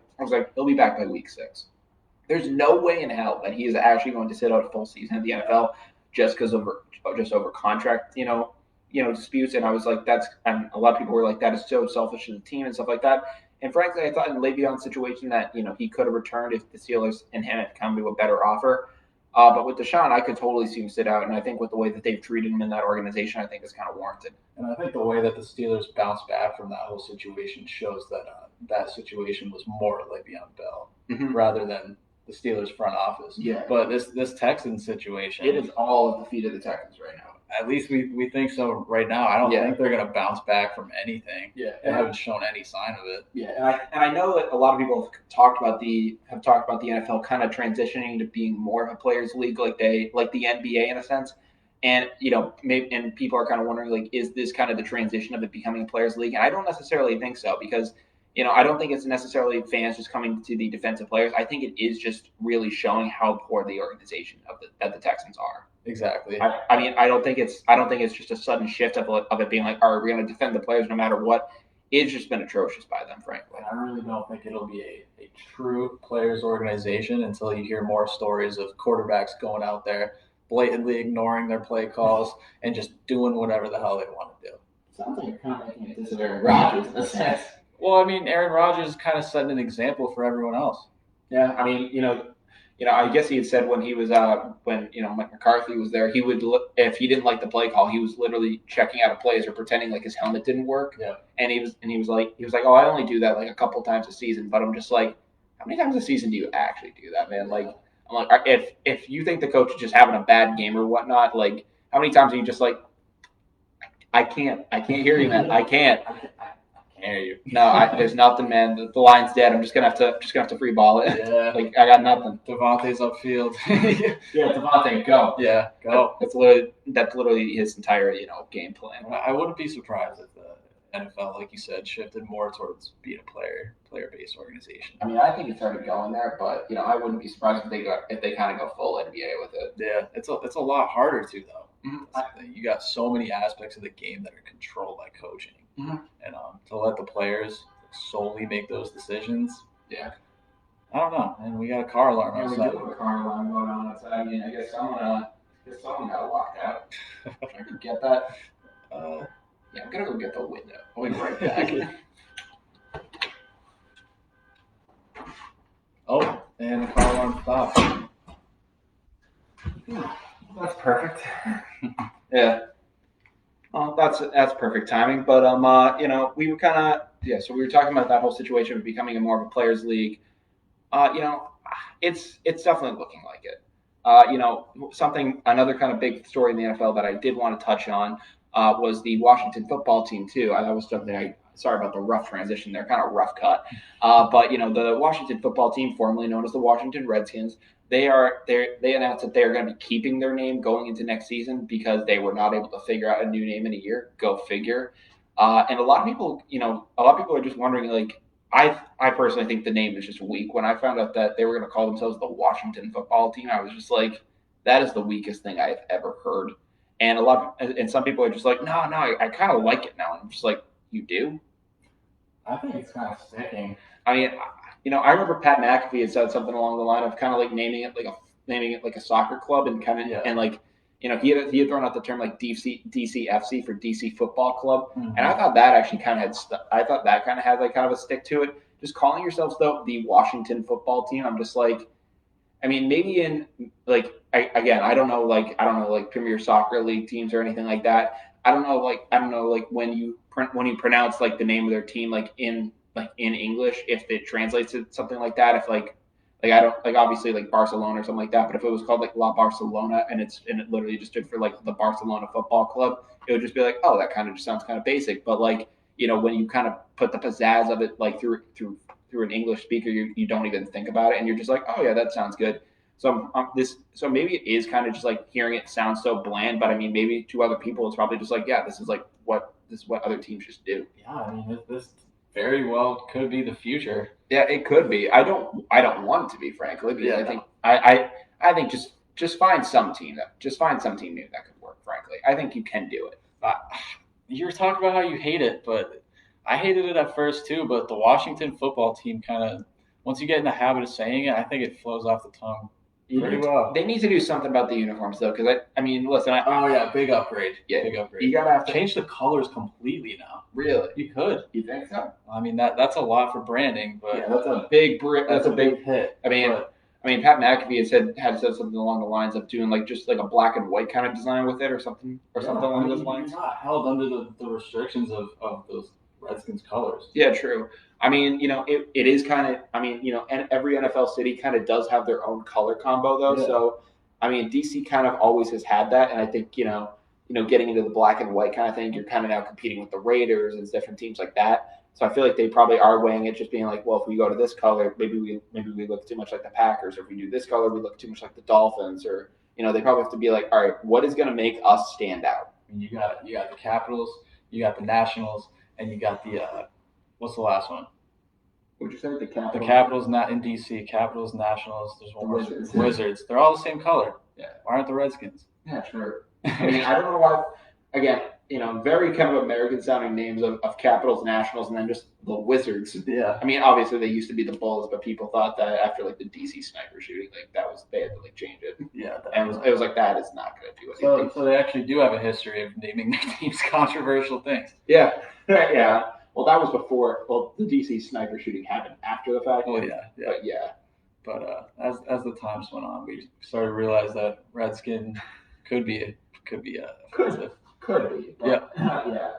B: he'll be back by week 6. There's no way in hell that he is actually going to sit out a full season in the NFL just because over contract, disputes. And I was like, and a lot of people were like, that is so selfish of the team and stuff like that. And frankly, I thought in Le'Veon's situation that he could have returned if the Steelers and him had come to a better offer. But with Deshaun, I could totally see him sit out, and I think with the way that they've treated him in that organization, I think is kind of warranted.
A: And I think the way that the Steelers bounced back from that whole situation shows that that situation was more Le'Veon Bell rather than the Steelers front office.
B: Yeah.
A: But this Texans situation,
B: it is all at the feet of the Texans right now.
A: At least we think so right now. I don't think they're going to bounce back from anything.
B: Yeah,
A: they haven't shown any sign of it.
B: Yeah, and I know that a lot of people have talked about the NFL kind of transitioning to being more of a players' league, like the NBA in a sense. And and people are kind of wondering, like, is this kind of the transition of it becoming a players' league? And I don't necessarily think so, because I don't think it's necessarily fans just coming to the defensive players. I think it is just really showing how poor the organization that the Texans are.
A: Exactly.
B: I mean, I don't think it's just a sudden shift of it being like, all right, we're going to defend the players no matter what. It's just been atrocious by them, frankly.
A: I really don't think it'll be a true players organization until you hear more stories of quarterbacks going out there blatantly ignoring their play calls and just doing whatever the hell they want to do.
B: Sounds like you're kind of making it this of Aaron Rodgers in a sense.
A: Well, I mean, Aaron Rodgers is kind of setting an example for everyone else.
B: Yeah, I mean, I guess he had said when he was when Mike McCarthy was there, he would if he didn't like the play call, he was literally checking out of plays or pretending like his helmet didn't work.
A: Yeah.
B: And he was like, oh, I only do that like a couple times a season, but I'm just like, how many times a season do you actually do that, man? Like, I'm like, if you think the coach is just having a bad game or whatnot, like, how many times are you just like, I can't hear you, man, I can't.
A: Hear you.
B: No, there's nothing, man. The line's dead. I'm just gonna have to free ball it.
A: Yeah.
B: Like, I got nothing.
A: Devontae's upfield.
B: Yeah, Devontae, go.
A: Yeah, go.
B: That's literally his entire game plan.
A: I wouldn't be surprised if the NFL, like you said, shifted more towards being a player-based organization.
B: I mean, I think it started going there, but I wouldn't be surprised if they kind of go full NBA with it.
A: Yeah, it's a lot harder too, though. Mm-hmm. You got so many aspects of the game that are controlled by coaching.
B: Mm-hmm.
A: And to let the players solely make those decisions,
B: yeah,
A: I don't know. And we got a car alarm outside.
B: We do have a car alarm going on outside. I mean, I guess someone got locked out. I could get that. Yeah, I'm gonna go get the window. I'll be right back.
A: Oh, and the car alarm stopped.
B: That's perfect. Yeah. Well, that's perfect timing. But we were kind of so we were talking about that whole situation of becoming more of a players' league. It's definitely looking like it. Another kind of big story in the NFL that I did want to touch on was the Washington football team too. That was something sorry about the rough transition there, kind of rough cut. But the Washington football team, formerly known as the Washington Redskins, they announced that they are going to be keeping their name going into next season because they were not able to figure out a new name in a year. Go figure. And a lot of people are just wondering, like, I personally think the name is just weak. When I found out that they were going to call themselves the Washington football team, I was just like, that is the weakest thing I've ever heard. And some people are just like, no, I kind of like it now. And I'm just like, you do?
A: I think it's kind of sticking.
B: I mean, I remember Pat McAfee had said something along the line of kind of like naming it like a soccer club and kind of and like he had thrown out the term like DCFC for DC Football Club, and I thought that actually kind of had like kind of a stick to it. Just calling yourselves though the Washington Football Team, I'm just like, I mean, maybe in like I don't know like Premier Soccer League teams or anything like that. I don't know like when you pronounce like the name of their team like in English, if it translates to something like that, if like I don't like obviously like Barcelona or something like that, but if it was called like La Barcelona and it literally just stood for like the Barcelona Football Club, it would just be like, oh, that kind of just sounds kind of basic. But like when you kind of put the pizzazz of it like through an English speaker, you don't even think about it, and you're just like, oh yeah, that sounds good. So so maybe it is kind of just like hearing it sound so bland, but I mean, maybe to other people, it's probably just like, yeah, this is what other teams just do.
A: Yeah, I mean, this very well could be the future.
B: Yeah, it could be. I don't want it to be, frankly, because I think I think just find some team new that could work. Frankly, I think you can do it.
A: You were talking about how you hate it, but I hated it at first too. But the Washington football team kind of, once you get in the habit of saying it, I think it flows off the tongue pretty well.
B: They need to do something about the uniforms though, because I mean, listen.
A: Oh yeah, big upgrade.
B: Yeah,
A: big upgrade.
B: You gotta have to
A: change the colors completely now.
B: Really?
A: You could.
B: You think so?
A: I mean, that's a lot for branding, but
B: yeah, that's a big
A: that's a big hit.
B: I mean, Pat McAfee had said something along the lines of doing like just like a black and white kind of design with it, or something along those lines.
A: You're not held under the restrictions of those Redskins colors.
B: Yeah, true. I mean, it is kind of. I mean, and every NFL city kind of does have their own color combo though. Yeah. So, I mean, DC kind of always has had that, and I think getting into the black and white kind of thing, you're kind of now competing with the Raiders and different teams like that. So I feel like they probably are weighing it, just being like, well, if we go to this color, maybe we look too much like the Packers, or if we do this color, we look too much like the Dolphins, or they probably have to be like, all right, what is going to make us stand out?
A: I mean, you got the Capitals, you got the Nationals, and you got the what's the last one?
B: Would you say the Capitals?
A: The Capitals, not in DC. Capitals, Nationals. There's one more. Wizards. They're all the same color.
B: Yeah.
A: Why aren't the Redskins?
B: Yeah, sure. I mean, I don't know why. Again, very kind of American-sounding names of Capitals, Nationals, and then just the Wizards.
A: Yeah.
B: I mean, obviously they used to be the Bulls, but people thought that after like the DC sniper shooting, like they had to like change it.
A: Yeah.
B: And it was like that is not going to do anything.
A: So they actually do have a history of naming their teams controversial things.
B: Yeah. Yeah. Well, that was before. Well, the DC sniper shooting happened after the fact.
A: Oh yeah.
B: But yeah.
A: But as the times went on, we started to realize that Redskin could be offensive.
B: Could be.
A: But,
B: yeah.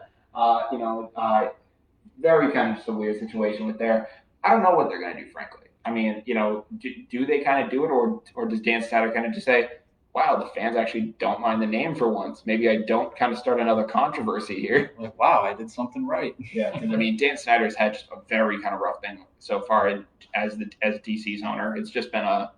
B: Very kind of just a weird situation with there. I don't know what they're going to do, frankly. I mean, do they kind of do it, or does Dan Snyder kind of just say, wow, the fans actually don't mind the name for once. Maybe I don't kind of start another controversy here.
A: Like, wow, I did something right.
B: Yeah, I mean, Dan Snyder's had just a very kind of rough thing so far as DC's owner. It's just been a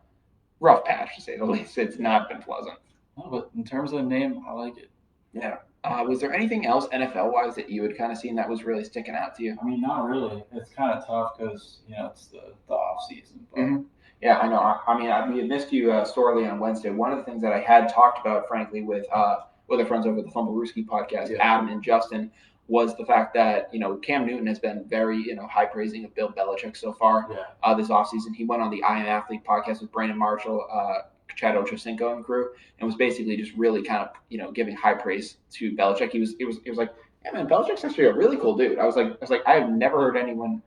B: rough patch, to say the least. It's not been pleasant.
A: No, but in terms of the name, I like it.
B: Yeah. Was there anything else NFL-wise that you had kind of seen that was really sticking out to you?
A: I mean, not really. It's kind of tough because, it's the off-season. But...
B: Mm-hmm. Yeah, I know. I mean, we had missed you sorely on Wednesday. One of the things that I had talked about, frankly, with our friends over the Fumblerooski podcast, Adam and Justin, was the fact that, Cam Newton has been very, high praising of Bill Belichick so far this offseason. He went on the I Am Athlete podcast with Brandon Marshall, Chad Ochocinco and crew, and was basically just really kind of, giving high praise to Belichick. He was like, yeah, man, Belichick's actually a really cool dude. I was like, I have never heard anyone.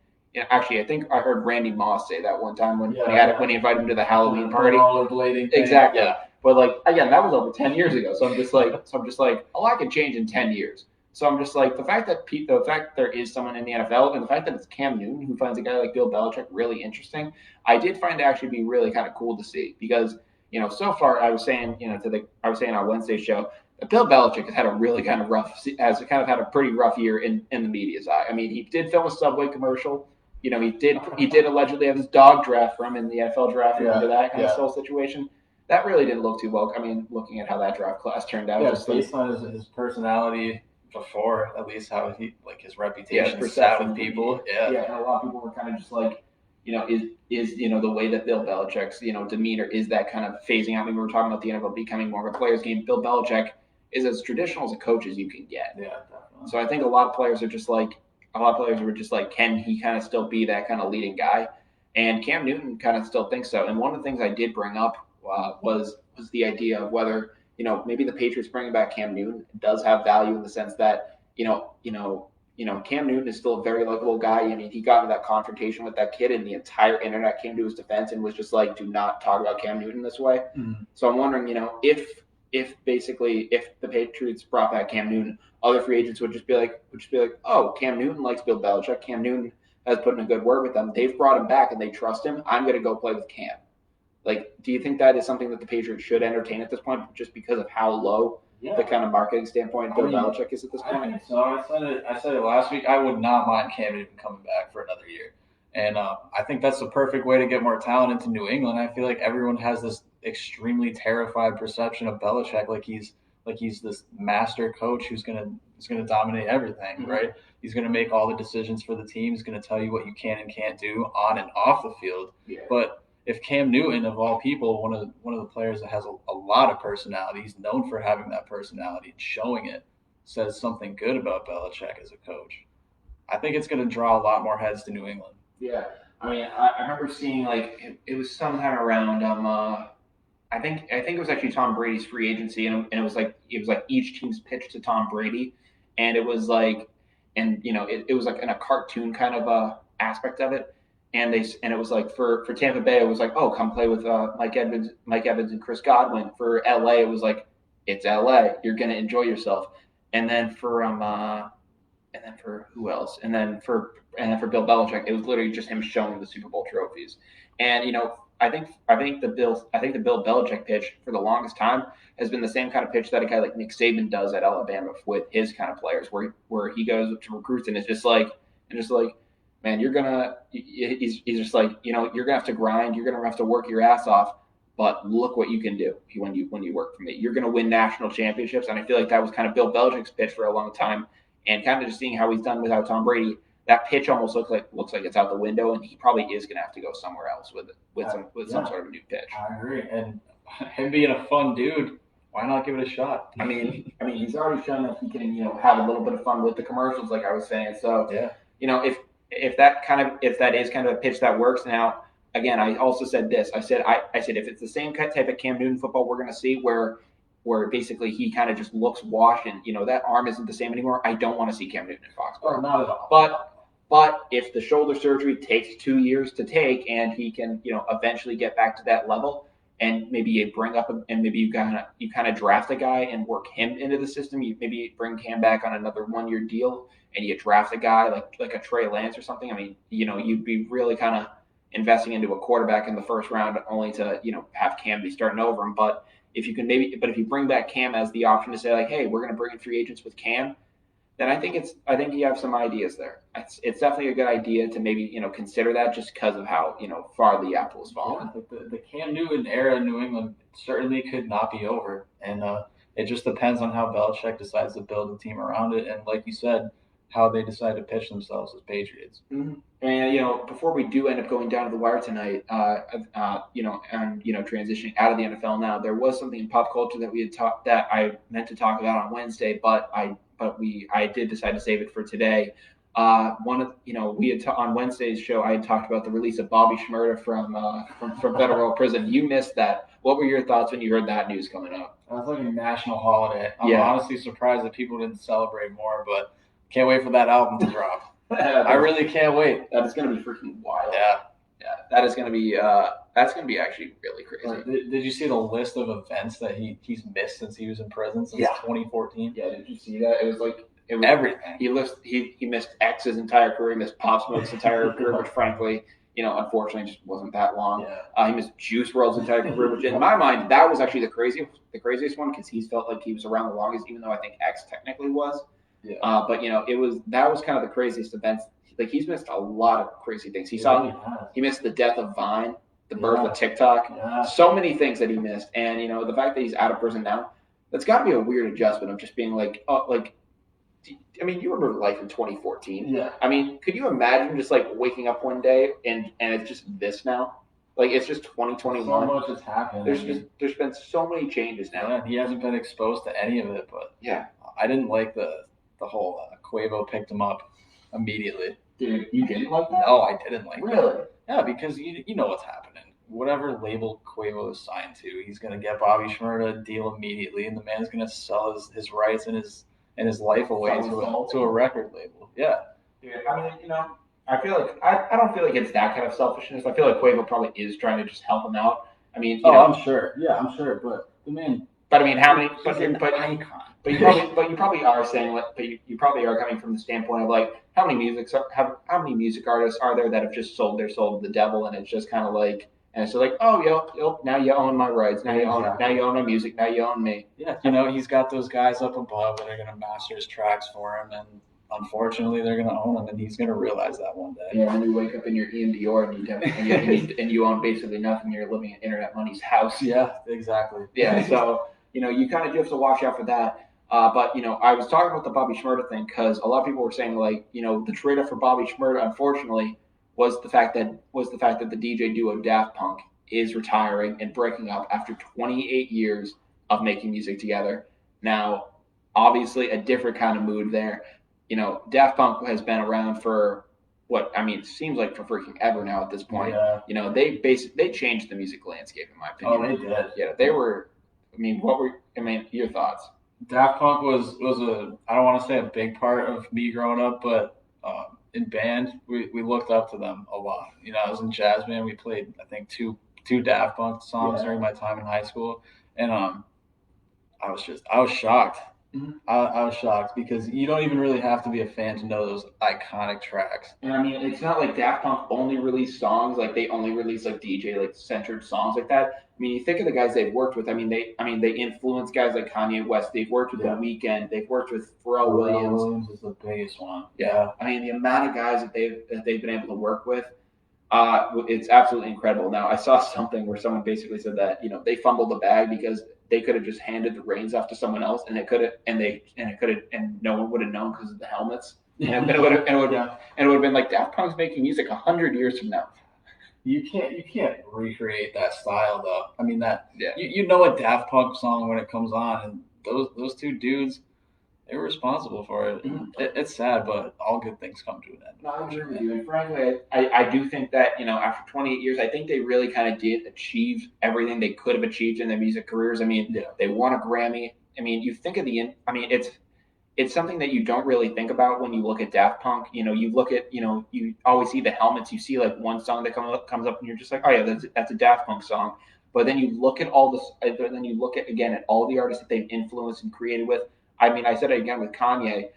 B: Actually, I think I heard Randy Moss say that one time when he invited him to the Halloween party.
A: Rollerblading.
B: Exactly. Yeah. But like again, that was over 10 years ago. So I'm just like, a lot can change in 10 years. So I'm just like the fact that there is someone in the NFL, and the fact that it's Cam Newton who finds a guy like Bill Belichick really interesting, I did find to actually be really kind of cool to see, because so far I was saying on our Wednesday show that Bill Belichick has had a really kind of had a pretty rough year in the media's eye. I mean, he did film a Subway commercial. He did allegedly have his dog draft from in the NFL draft into that kind of whole situation. That really didn't look too well. I mean, looking at how that draft class turned out.
A: Yeah, based on his personality before, at least how he, like, his reputation sat with people. Yeah,
B: and a lot of people were kind of just like, is the way that Bill Belichick's, demeanor is that kind of phasing out. I mean, we were talking about the NFL becoming more of a player's game. Bill Belichick is as traditional as a coach as you can get.
A: Yeah, definitely.
B: So I think a lot of players were just like, can he kind of still be that kind of leading guy? And Cam Newton kind of still thinks so. And one of the things I did bring up was the idea of whether, maybe the Patriots bringing back Cam Newton does have value in the sense that, Cam Newton is still a very likable guy. I mean, he got into that confrontation with that kid, and the entire internet came to his defense and was just like, do not talk about Cam Newton this way.
A: Mm-hmm.
B: So I'm wondering, if the Patriots brought back Cam Newton, other free agents would just be like, oh, Cam Newton likes Bill Belichick. Cam Newton has put in a good word with them. They've brought him back and they trust him. I'm going to go play with Cam. Like, do you think that is something that the Patriots should entertain at this point, just because of how low the kind of marketing standpoint Bill Belichick is at this point?
A: I think so. I said it last week. I would not mind Cam Newton coming back for another year. And I think that's the perfect way to get more talent into New England. I feel like everyone has this extremely terrified perception of Belichick, like he's this master coach who's gonna dominate everything,
B: Mhm.
A: right? He's gonna make all the decisions for the team. He's gonna tell you what you can and can't do on and off the field.
B: Yeah.
A: But if Cam Newton, of all people, one of the players that has a lot of personality, he's known for having that personality and showing it, says something good about Belichick as a coach, I think it's going to draw a lot more heads to New England.
B: Yeah. I mean, I remember seeing like it was sometime around I think it was actually Tom Brady's free agency, and it was like each team's pitch to Tom Brady, and it was like, and it was like in a cartoon kind of aspect of it, and it was like for Tampa Bay, it was like, oh, come play with Mike Evans and Chris Godwin. For LA, it was like, it's LA, you're gonna enjoy yourself, and then for who else? And then for Bill Belichick, it was literally just him showing the Super Bowl trophies. And I think the Bill Belichick pitch for the longest time has been the same kind of pitch that a guy like Nick Saban does at Alabama with his kind of players, where he goes to recruits and it's just like, man, he's just like, you're gonna have to grind, you're gonna have to work your ass off, but look what you can do when you work for me. You're gonna win national championships, and I feel like that was kind of Bill Belichick's pitch for a long time, and kind of just seeing how he's done without Tom Brady. That pitch almost looks like it's out the window, and he probably is going to have to go somewhere else with it, some sort of a new pitch.
A: I agree, and him being a fun dude, why not give it a shot?
B: I mean, he's already shown that he can have a little bit of fun with the commercials, like I was saying. So
A: yeah,
B: if that is kind of a pitch that works. Now, again, I also said this. I said if it's the same type of Cam Newton football we're going to see, where basically he kind of just looks washed and that arm isn't the same anymore, I don't want to see Cam Newton in Foxborough.
A: Oh, not at all.
B: But if the shoulder surgery takes 2 years to take and he can, eventually get back to that level, and maybe you kind of draft a guy and work him into the system. You maybe bring Cam back on another 1-year deal, and you draft a guy like a Trey Lance or something. I mean, you'd be really kind of investing into a quarterback in the first round, only to have Cam be starting over him. But if you bring back Cam as the option to say like, hey, we're going to bring in free agents with Cam, then I think you have some ideas there. It's definitely a good idea to maybe consider that, just because of how far the apple has fallen.
A: Yeah, the Cam Newton era in New England certainly could not be over, and it just depends on how Belichick decides to build a team around it, and like you said, how they decide to pitch themselves as Patriots.
B: Mm-hmm. And before we do end up going down to the wire tonight, and transitioning out of the NFL now, there was something in pop culture that I meant to talk about on Wednesday, but I did decide to save it for today. We had on Wednesday's show, I had talked about the release of Bobby Shmurda from federal prison. You missed that. What were your thoughts when you heard that news coming up?
A: It was like a national holiday. I'm honestly surprised that people didn't celebrate more, but can't wait for that album to drop. I really can't wait.
B: That is going to be freaking wild.
A: Yeah.
B: That is going to be actually really crazy.
A: Did you see the list of events that he's missed since he was in prison since 2014?
B: Yeah, did you see that? It was
A: everything.
B: He missed X's entire career, he missed Pop Smoke's entire career, which frankly, unfortunately just wasn't that long.
A: Yeah.
B: He missed Juice WRLD's entire career, which in my mind, that was actually the craziest one, because he's felt like he was around the longest, even though I think X technically was.
A: Yeah.
B: But that was kind of the craziest events. Like, he's missed a lot of crazy things. He missed the death of Vine, the birth of TikTok, so many things that he missed. And the fact that he's out of prison now, that's got to be a weird adjustment of just being like, I mean, you remember life in 2014.
A: Yeah.
B: I mean, could you imagine just like waking up one day and it's just this now? Like, it's just 2021.
A: So much has happened.
B: There's been so many changes now.
A: Yeah, he hasn't been exposed to any of it, but
B: yeah,
A: I didn't like the whole Quavo picked him up immediately.
B: Dude, you didn't like that?
A: No, I didn't like
B: really?
A: That. Yeah, because you know what's happening. Whatever label Quavo is signed to, he's going to get Bobby Shmurda a deal immediately, and the man's going to sell his rights and his life away to a record label. Yeah.
B: Dude, I mean, I feel like I don't feel like it's that kind of selfishness. I feel like Quavo probably is trying to just help him out. I mean,
A: I'm sure. Yeah, I'm sure. But the man.
B: But I mean, how many?
A: But icon.
B: But you probably are saying, but you probably are coming from the standpoint of like, how many music artists are there that have just sold their soul to the devil, and it's just kind of like, and it's like, oh, yo, now you own my rights, now you own my music, now you own me.
A: Yeah, he's got those guys up above that are gonna master his tracks for him, and unfortunately, they're going to own him, and he's going to realize that one day.
B: Yeah, and then you wake up and you're Ian Dior and you own basically nothing. You're living in Internet Money's house.
A: Yeah, exactly.
B: Yeah, so you kind of do have to watch out for that. But I was talking about the Bobby Shmurda thing because a lot of people were saying like the trade up for Bobby Shmurda, unfortunately, was the fact that the DJ duo Daft Punk is retiring and breaking up after 28 years of making music together. Now, obviously, a different kind of mood there. Daft Punk has been around for it seems like for freaking ever now at this point.
A: Yeah.
B: They changed the music landscape in my opinion.
A: Oh, they did.
B: Yeah, they were. Your thoughts?
A: Daft Punk was a, I don't want to say a big part of me growing up, but in band we looked up to them a lot. I was in jazz band. We played I think two Daft Punk songs during my time in high school, and I was shocked.
B: Mm-hmm.
A: I was shocked because you don't even really have to be a fan to know those iconic tracks.
B: And it's not like Daft Punk only release songs, like they only release like DJ like centered songs like that. You think of the guys they've worked with. They influence guys like Kanye West. They've worked with The Weeknd. They've worked with Pharrell Williams.
A: Williams is the biggest one.
B: Yeah. The amount of guys that they've been able to work with, it's absolutely incredible. Now I saw something where someone basically said that they fumbled the bag because they could have just handed the reins off to someone else, and no one would have known because of the helmets. And it would have been like Daft Punk's making music 100 years from now.
A: You can't recreate that style though. You know a Daft Punk song when it comes on, and those two dudes, they were responsible for it. It's sad, but all good things come to an end.
B: No, I agree with you. And frankly, I do think that after 28 years, I think they really kind of did achieve everything they could have achieved in their music careers. They won a Grammy. You think of it's something that you don't really think about when you look at Daft Punk. You look at you always see the helmets. You see like one song that comes up, and you're just like, oh yeah, that's a Daft Punk song. But then you look at all this. Then you look at all the artists that they've influenced and created with. I said it again with Kanye.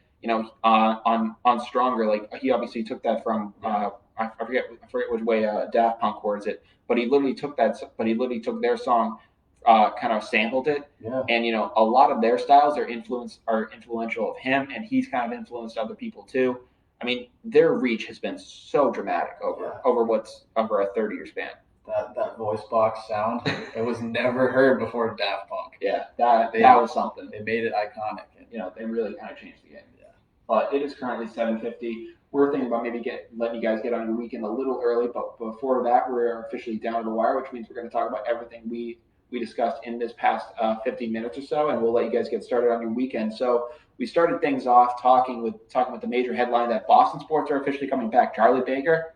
B: On Stronger, like he obviously took that from I forget which way Daft Punk words it, but he literally took their song, kind of sampled it, and a lot of their styles are influential of him, and he's kind of influenced other people too. Their reach has been so dramatic over a 30-year span.
A: That voice box sound, it was never heard before Daft Punk.
B: Yeah, that was something.
A: They made it iconic.
B: They really kind of changed the game. Yeah. But it is currently 7:50. We're thinking about maybe letting you guys get on your weekend a little early, but before that, we're officially down to the wire, which means we're going to talk about everything we discussed in this past 15 minutes or so, and we'll let you guys get started on your weekend. So we started things off talking with the major headline that Boston sports are officially coming back. Charlie Baker,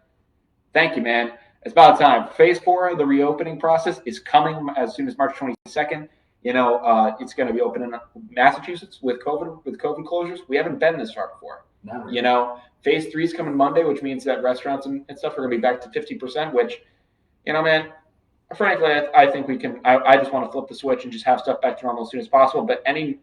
B: thank you, man. It's about time. Phase 4 of the reopening process is coming as soon as March 22nd. It's going to be open in Massachusetts with COVID closures. We haven't been this far before.
A: Never.
B: Phase 3 is coming Monday, which means that restaurants and stuff are going to be back to 50%, which, man, frankly, I think we can. I just want to flip the switch and just have stuff back to normal as soon as possible. But any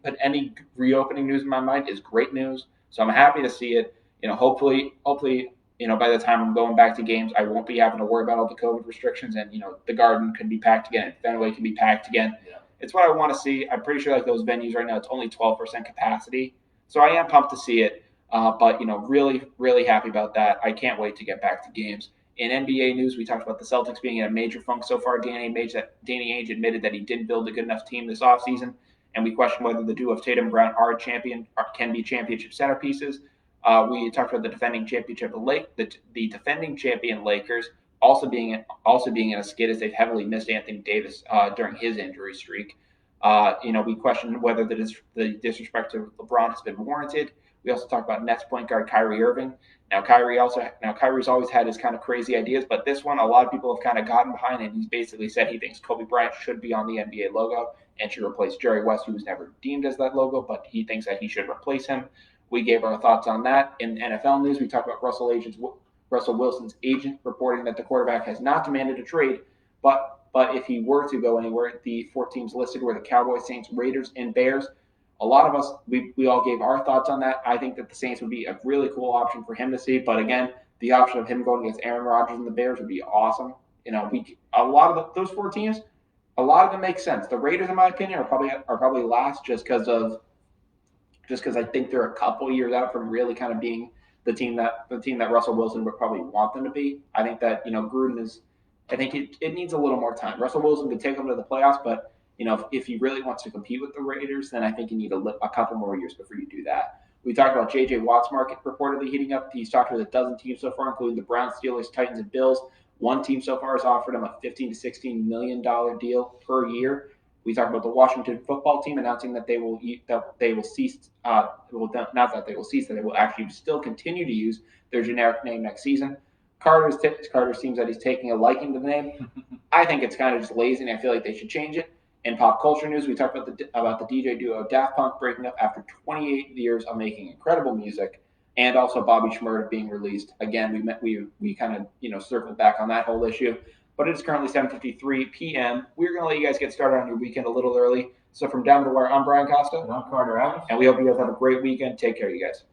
B: reopening news in my mind is great news. So I'm happy to see it. Hopefully, by the time I'm going back to games, I won't be having to worry about all the COVID restrictions, and the Garden can be packed again, and Fenway can be packed again.
A: Yeah.
B: It's what I want to see. I'm pretty sure like those venues right now, it's only 12% capacity, so I am pumped to see it. But really, really happy about that. I can't wait to get back to games. In NBA news, we talked about the Celtics being in a major funk so far. Danny Ainge admitted that he didn't build a good enough team this offseason, and we questioned whether the duo of Tatum and Brown can be championship centerpieces. We talked about the defending defending champion Lakers also being in a skid as they've heavily missed Anthony Davis during his injury streak. We questioned whether the disrespect to LeBron has been warranted. We also talked about Nets point guard Kyrie Irving. Now Kyrie's always had his kind of crazy ideas, but this one a lot of people have kind of gotten behind, and he's basically said he thinks Kobe Bryant should be on the NBA logo and should replace Jerry West, who was never deemed as that logo, but he thinks that he should replace him. We gave our thoughts on that. In NFL news, we talked about Russell Wilson's agent reporting that the quarterback has not demanded a trade, but if he were to go anywhere, the 4 teams listed were the Cowboys, Saints, Raiders, and Bears. A lot of us, we all gave our thoughts on that. I think that the Saints would be a really cool option for him to see, but again, the option of him going against Aaron Rodgers and the Bears would be awesome. A lot of those 4 teams, a lot of them make sense. The Raiders, in my opinion, are probably last just because of just because I think they're a couple years out from really kind of being the team that Russell Wilson would probably want them to be. I think that Gruden is. I think it needs a little more time. Russell Wilson could take them to the playoffs, but if he really wants to compete with the Raiders, then I think you need a couple more years before you do that. We talked about J.J. Watt's market reportedly heating up. He's talked with a dozen teams so far, including the Browns, Steelers, Titans, and Bills. One team so far has offered him a $15 to $16 million deal per year. We talked about the Washington football team announcing that they will cease. Not that they will cease, that they will actually still continue to use their generic name next season. Carter seems that he's taking a liking to the name. I think it's kind of just lazy, and I feel like they should change it. In pop culture news, we talked about the DJ duo Daft Punk breaking up after 28 years of making incredible music, and also Bobby Shmurda being released. Again, we kind of circled back on that whole issue. But it is currently 7:53 p.m. We're going to let you guys get started on your weekend a little early. So from Down the Wire, I'm Brian Costa.
A: And I'm Carter Adams.
B: And we hope you guys have a great weekend. Take care, you guys.